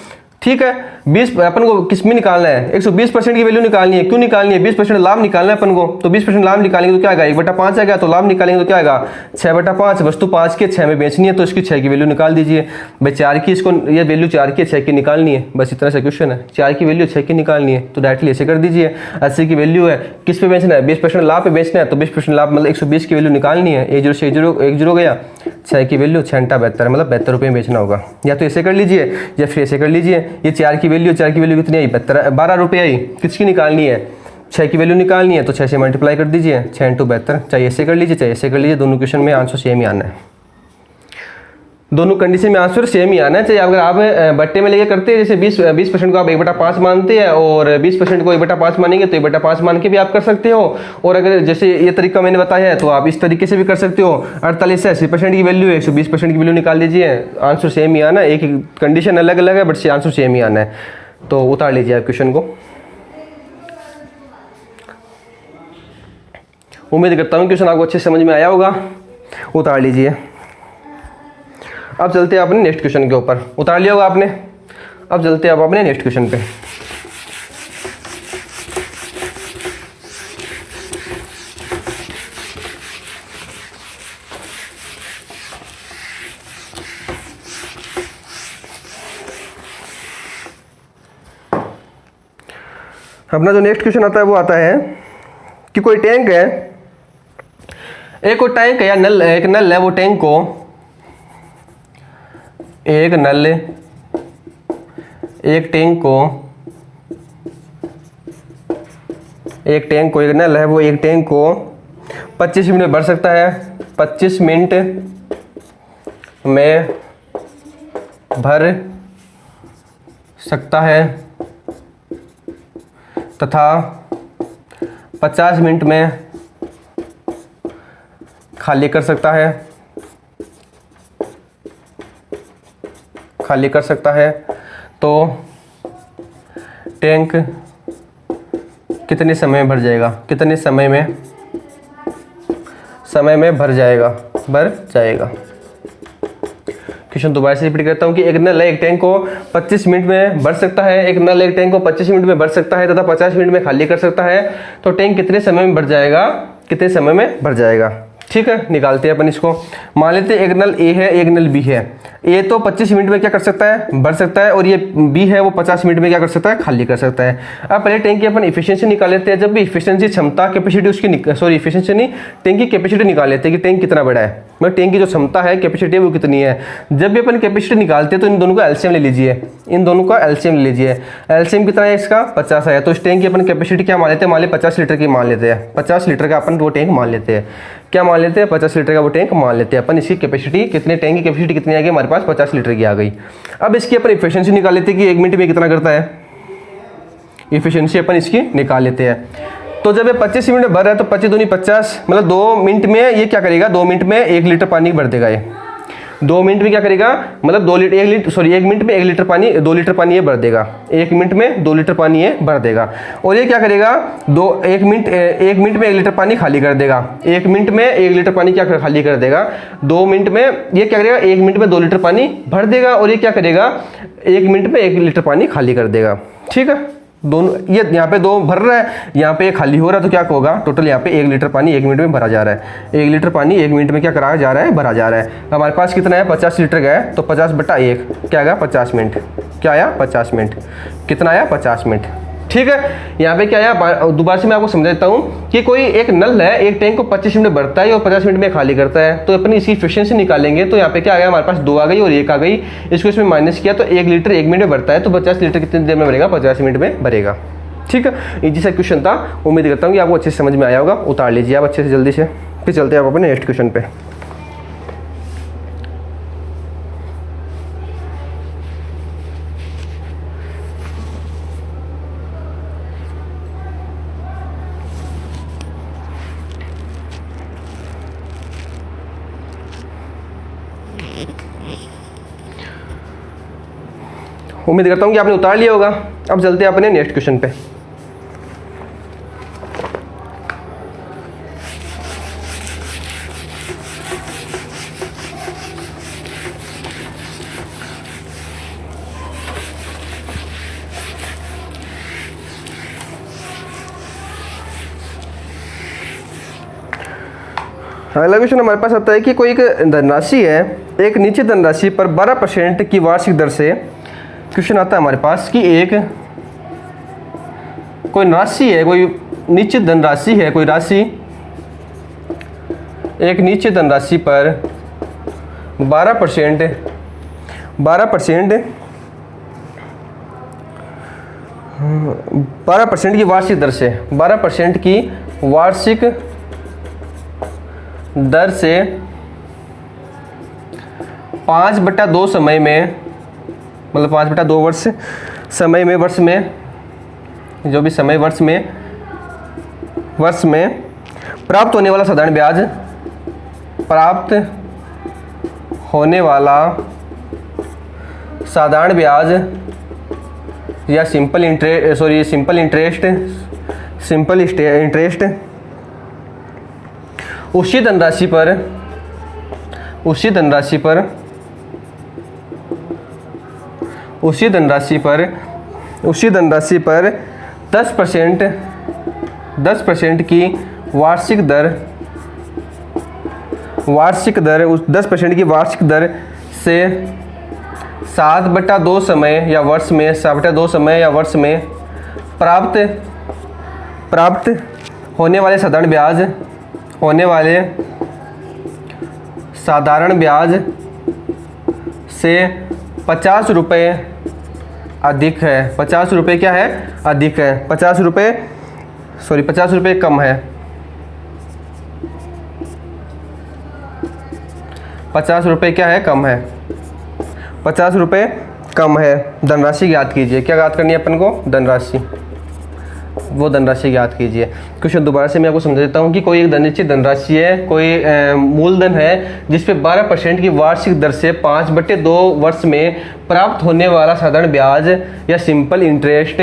ठीक है, 20 अपन को किस में निकालना है, 120% की वैल्यू निकालनी है। क्यों निकालनी है, 20% लाभ निकालना है अपन को। तो 20% लाभ निकालेंगे तो क्या आएगा, 1/5 आएगा। तो लाभ निकालेंगे तो क्या आएगा, 6/5। वस्तु 5 के 6 में बेचनी है तो इसकी 6 की वैल्यू निकाल दीजिए। भाई 4 की, इसको ये वैल्यू 4 की 6 की निकालनी है, बस इतना सा क्वेश्चन है। 4 की वैल्यू 6 की निकालनी है तो डायरेक्टली ऐसे कर दीजिए। 80 की वैल्यू है, किस पे बेचना है, 20% लाभ पे बेचना है, तो 20% लाभ मतलब 120 की वैल्यू निकालनी है। 1 0 से 1 0 गया, 6 की वैल्यू 6 × 72 मतलब 72 रुपये में बेचना होगा। या तो ऐसे कर लीजिए या फिर ऐसे कर लीजिए। ये 4 की वैल्यू कितनी आई, 12 रुपये आई। किसकी निकालनी है, 6 की वैल्यू निकालनी है तो 6 से मल्टीप्लाई कर दीजिए, 6 इंटू 72, चाहे ऐसे कर लीजिए चाहे ऐसे कर लीजिए, दोनों क्वेश्चन में आंसर सेम ही आना है, दोनों कंडीशन में आंसर सेम ही आना है। चाहे अगर आप बट्टे में लेके करते हैं, जैसे 20% को आप 1/5 मानते हैं और 20% को 1/5 मानेंगे तो 1/5 मान के भी आप कर सकते हो, और अगर जैसे ये तरीका मैंने बताया है तो आप इस तरीके से भी कर सकते हो। 48 से 80% की वैल्यू है, 120% की वैल्यू निकाल लीजिए, आंसर सेम ही आना है, एक कंडीशन अलग अलग है बट आंसर सेम ही आना है। तो उतार लीजिए आप क्वेश्चन को। उम्मीद करता हूँ क्वेश्चन आपको अच्छे समझ में आया होगा, उतार लीजिए। अब चलते हैं अपने नेक्स्ट क्वेश्चन के ऊपर, उतार लिया होगा आपने। अब चलते हैं अब अपने नेक्स्ट क्वेश्चन पे। अपना जो नेक्स्ट क्वेश्चन आता है वो आता है कि कोई टैंक है, एक कोई टैंक है या नल, एक नल है, वो टैंक को एक नल है, वो एक टैंक को 25 मिनट में भर सकता है, 25 मिनट में भर सकता है तथा 50 मिनट में खाली कर सकता है, तो टैंक कितने समय में भर जाएगा, कितने समय में भर जाएगा। क्वेश्चन दोबारा से रिपीट करता हूँ कि एक नल एक टैंक को 25 मिनट में भर सकता है, एक नल एक टैंक को 25 मिनट में भर सकता है तथा 50 मिनट में खाली कर सकता है, तो टैंक कितने समय में भर जाएगा। ठीक है, निकालते हैं अपन इसको। मान लेते हैं एक नल ए है, एक नल बी है। ए तो 25 मिनट में क्या कर सकता है, भर सकता है, और ये बी है वो 50 मिनट में क्या कर सकता है, खाली कर सकता है। अब पहले टैंक की अपन इफिशिएंसी निकाल लेते हैं। जब भी इफिशिएंसी क्षमता कैपेसिटी उसकी इफिशिएंसी नहीं, टैंक की कैपेसिटी निकाल लेते हैं कि टैंक कितना बड़ा है, मतलब टैंक की जो क्षमता है कैपेसिटी वो कितनी है। जब भी अपन कैपेसिटी निकालते हैं तो इन दोनों का एलसीएम ले लीजिए, एलसीएम कितना है इसका, 50 है। तो इस टैंक की अपन कैपेसिटी क्या मान लेते हैं, मान ले 50 लीटर की मान लेते हैं, 50 लीटर का अपन वो टैंक मान लेते हैं। क्या मान लेते हैं, 50 लीटर का वो टैंक मान लेते हैं अपन। इसकी कैपेसिटी कितने, टैंक की कैपेसिटी कितनी आ गई हमारे पास, 50 लीटर की आ गई। अब इसकी अपन इफिशिएंसी निकाल लेते हैं कि 1 मिनट में कितना करता है, इफिशिएंसी अपन इसकी निकाल लेते हैं। तो जब ये 25 मिनट में भर रहा है तो 25 दूनी 50, मतलब 2 मिनट में ये क्या करेगा, 2 मिनट में 1 लीटर पानी भर देगा। ये 2 मिनट में क्या करेगा, मतलब 1 मिनट में 1 लीटर पानी, 2 लीटर पानी ये भर देगा। 1 मिनट में 2 लीटर पानी ये भर देगा। और ये क्या करेगा, 1 मिनट में 1 लीटर पानी खाली कर देगा। 1 मिनट में 1 लीटर पानी क्या खाली कर देगा, 2 मिनट में ये क्या करेगा, 1 मिनट में 2 लीटर पानी भर देगा, और ये क्या करेगा, 1 मिनट में 1 लीटर पानी खाली कर देगा। ठीक है, दोनों, ये यहाँ पे 2 भर रहा है, यहाँ पे खाली हो रहा है, तो क्या होगा, टोटल यहाँ पे 1 लीटर पानी 1 मिनट में भरा जा रहा है। 1 लीटर पानी 1 मिनट में क्या कराया जा रहा है, भरा जा रहा है। हमारे पास कितना है, 50 लीटर का है, तो 50/1 क्या आएगा, 50 मिनट। क्या आया, 50 मिनट। कितना आया, 50 मिनट। ठीक है, यहाँ पे क्या आया, दोबारा से मैं आपको समझा देता हूँ कि कोई एक नल है, एक टैंक को 25 मिनट भरता है और 50 मिनट में खाली करता है। तो अपन इसकी इफिशिएंसी निकालेंगे, तो यहाँ पे क्या आ गया, हमारे पास 2 आ गई और 1 आ गई। इसको इसमें माइनस किया तो 1 लीटर 1 मिनट में भरता है, तो 50 लीटर कितनी देर में भरेगा, 50 मिनट में भरेगा। ठीक है, इजी सा क्वेश्चन था, उम्मीद करता हूँ कि आपको अच्छे से समझ में आया होगा। उतार लीजिए आप अच्छे से जल्दी से, फिर चलते हैं आप अपने नेक्स्ट क्वेश्चन पे। उम्मीद करता हूँ कि आपने उतार लिया होगा। अब चलते हैं अपने नेक्स्ट क्वेश्चन पे। अगला क्वेश्चन हमारे पास आता है कि कोई एक धनराशि है, एक निश्चित धनराशि पर 12% की वार्षिक दर से, क्वेश्चन आता है हमारे पास कि कोई राशि है, कोई निश्चित धनराशि है, कोई राशि एक निश्चित धनराशि पर 12% 12% की वार्षिक दर से, 12% की वार्षिक दर से 5/2 समय में, मतलब 5/2 वर्ष समय में, वर्ष में जो भी समय वर्ष में प्राप्त होने वाला साधारण ब्याज, प्राप्त होने वाला साधारण ब्याज या सिंपल इंटरेस्ट उसी धनराशि पर 10% की वार्षिक दर उस 10% की वार्षिक दर से 7/2 समय या वर्ष में प्राप्त होने वाले साधारण ब्याज से 50 रुपये अधिक है। 50 रुपये क्या है? अधिक है। 50 रुपये कम है। 50 रुपये क्या है? कम है। 50 रुपये कम है। धनराशि ज्ञात कीजिए। क्या ज्ञात करनी है अपन को? धनराशि। वो धनराशि ज्ञात कीजिए। क्वेश्चन दोबारा से मैं आपको समझा देता हूँ कि कोई एक निश्चित धनराशि है, कोई मूलधन है जिस पे 12% की वार्षिक दर से 5/2 वर्ष में प्राप्त होने वाला साधारण ब्याज या सिंपल इंटरेस्ट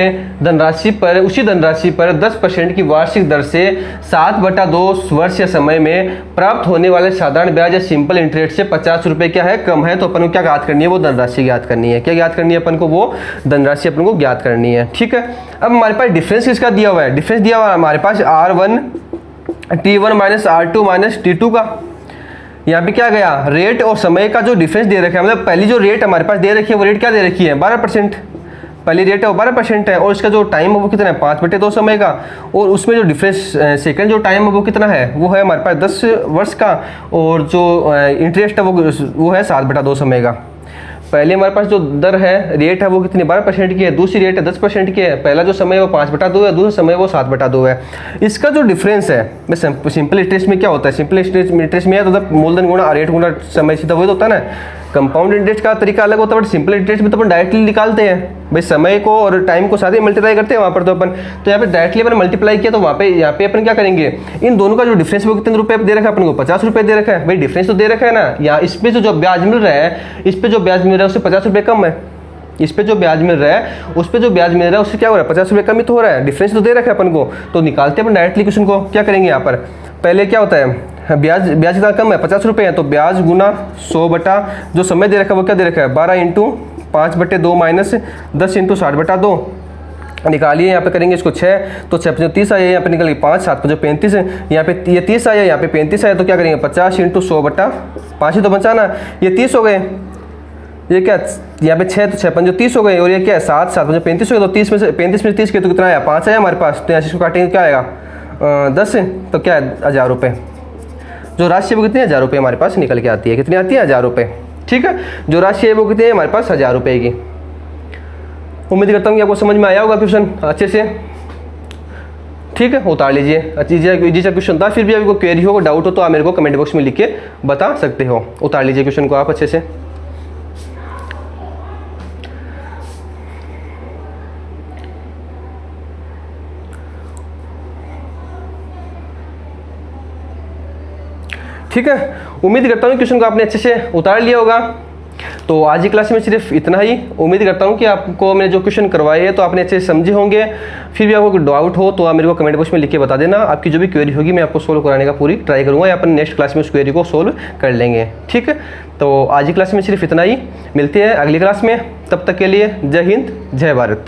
उसी धनराशि पर 10% की वार्षिक दर से 7/2 वर्ष या समय में प्राप्त होने वाले साधारण ब्याज या सिंपल इंटरेस्ट से 50 रुपये क्या है? कम है। तो अपन को क्या ज्ञात करनी है? वो धनराशि ज्ञात करनी है। क्या ज्ञात करनी है अपन को? वो धनराशि अपन को ज्ञात करनी है। ठीक है। अब हमारे पास डिफरेंस किसका दिया हुआ है? डिफरेंस दिया हुआ है हमारे पास R1 T1 minus R2 minus T2 का। यहाँ पे क्या गया? रेट और समय का जो डिफरेंस दे रखा है, मतलब पहली जो रेट हमारे पास दे रखी है वो रेट क्या दे रखी है? 12%। पहली रेट है वो 12% है और इसका जो टाइम है वो कितना है? 5/2 समय का। और उसमें जो डिफरेंस सेकंड जो टाइम है वो कितना है? वो है हमारे पास 10 वर्ष का। और जो इंटरेस्ट है वो है 7/2 समय का। पहले हमारे पास जो दर है, रेट है वो कितनी? 12% की है। दूसरी रेट है 10% की है। पहला जो समय है वो 5/2 है, दूसरा समय वो 7/2 है। इसका जो डिफरेंस है, सिंपल इंटरेस्ट में क्या होता है? सिंपल इंटरेस्ट में है तो मूलधन गुणा रेट गुणा समय, सीधा वही तो होता है ना। कंपाउंड इंटरेस्ट का तरीका अलग होता है, बट सिंपल इंटरेस्ट में तो अपन डायरेक्टली निकालते हैं भाई, समय को और टाइम को साथ ही मल्टीप्लाई करते हैं वहाँ पर। तो अपन तो यहाँ पे डायरेक्टली अपन मल्टीप्लाई किया, तो यहाँ पे अपन क्या करेंगे? इन दोनों का जो डिफरेंस वो कितने रुपए दे रखा है अपन को? 50 रुपये दे रखा है भाई। डिफरेंस तो दे रखा है ना। यहाँ इस पे जो ब्याज मिल रहा है, इस पे जो ब्याज मिल रहा है उससे 50 रुपये कम है। इस पे जो ब्याज मिल रहा है उस पे जो ब्याज मिल रहा है उससे क्या हो रहा है? 50 रुपये कम ही तो हो रहा है। डिफरेंस तो दे रखा है अपन को, तो निकालते हैं अपन डायरेक्टली क्वेश्चन को। क्या करेंगे यहाँ पर? पहले क्या होता है? ब्याज कितना कम है? 50 रुपये है, तो ब्याज गुना 100 बटा जो समय दे रखा है वो क्या दे रखा है? 12 × 5/2 माइनस 10 × 60/2 निकालिए। यहाँ पे करेंगे इसको 6, तो 6 5 30 आया, यहाँ पे निकल गई 5 7 5 35 है। यहाँ पे ये 30 आया, यहाँ पे 35 आया, तो क्या करेंगे? 50 × 100/5 ही तो बचाना। ये 30 हो गए। ये क्या? यहाँ पे 6 तो 6 5 30 हो गए। और ये क्या है? 7 7 5 35 हो गए। तो 30 में से 35 में 30 के तो कितना आया? 5 आया हमारे पास। तो यहाँ से इसको काटेंगे, क्या आएगा? 10। तो क्या है? 1000 रुपये। जो राशि है वो कितनी? 1000 रुपये हमारे पास निकल के आती है। कितनी आती है? 1000 रुपये। ठीक है। जो राशि है वो कितनी है हमारे पास? 1000 रुपये की। उम्मीद करता हूँ कि आपको समझ में आया होगा क्वेश्चन अच्छे से। ठीक है, उतार लीजिए। इजी सा क्वेश्चन था। फिर भी आपको क्वेरी हो, डाउट हो तो आप मेरे को कमेंट बॉक्स में लिख के बता सकते हो। उतार लीजिए क्वेश्चन को आप अच्छे से। ठीक है, उम्मीद करता हूँ क्वेश्चन को आपने अच्छे से उतार लिया होगा। तो आज की क्लास में सिर्फ इतना ही। उम्मीद करता हूँ कि आपको मैंने जो क्वेश्चन करवाए हैं तो आपने अच्छे से समझे होंगे। फिर भी आपको डाउट हो तो आप मेरे को कमेंट बॉक्स में लिख के बता देना। आपकी जो भी क्वेरी होगी मैं आपको सोल्व कराने का पूरी ट्राई करूँगा, या अपन नेक्स्ट क्लास में उस क्वेरी को सोल्व कर लेंगे। ठीक है, तो आज की क्लास में सिर्फ इतना ही। मिलते हैं अगली क्लास में। तब तक के लिए जय हिंद, जय भारत।